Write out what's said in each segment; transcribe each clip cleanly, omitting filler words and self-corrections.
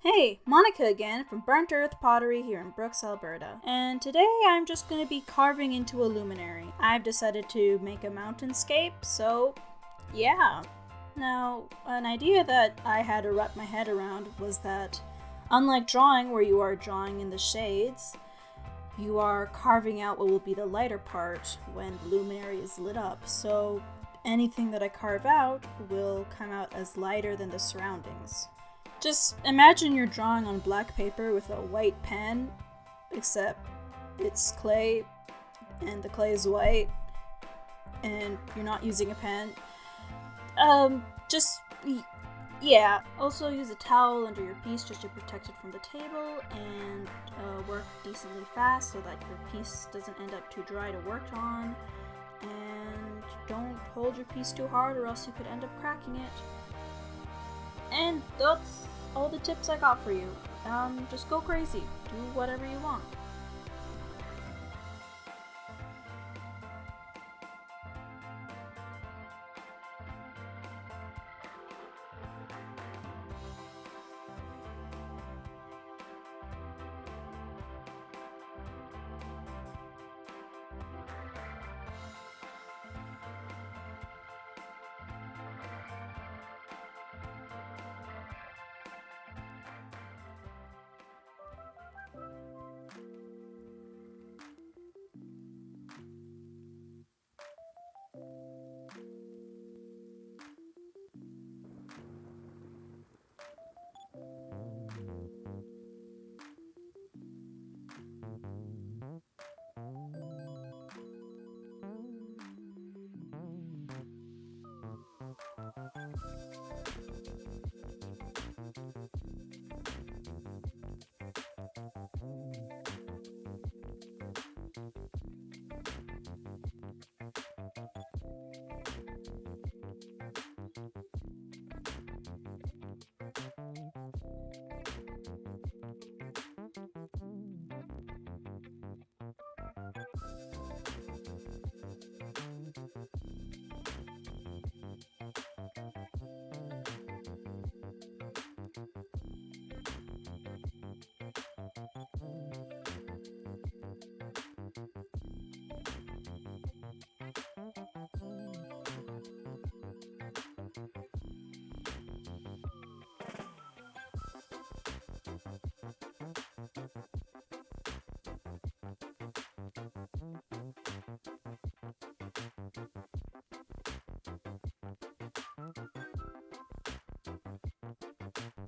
Hey, Monica again from Burnt Earth Pottery here in Brooks, Alberta. And today I'm just going to be carving into a luminary. I've decided to make a mountainscape, so yeah. Now, an idea that I had to wrap my head around was that unlike drawing where you are drawing in the shades, you are carving out what will be the lighter part when the luminary is lit up. So anything that I carve out will come out as lighter than the surroundings. Just imagine you're drawing on black paper with a white pen, except it's clay, and the clay is white, and you're not using a pen. Yeah. Also use a towel under your piece just to protect it from the table, and work decently fast so that your piece doesn't end up too dry to work on. And don't hold your piece too hard or else you could end up cracking it. And that's all the tips I got for you. Just go crazy. Do whatever you want.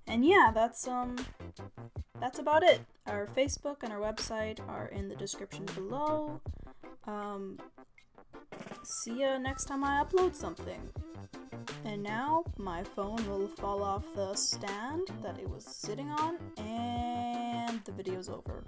And yeah, that's about it. Our Facebook and our website are in the description below. See ya next time I upload something. And now my phone will fall off the stand that it was sitting on, and the video's over.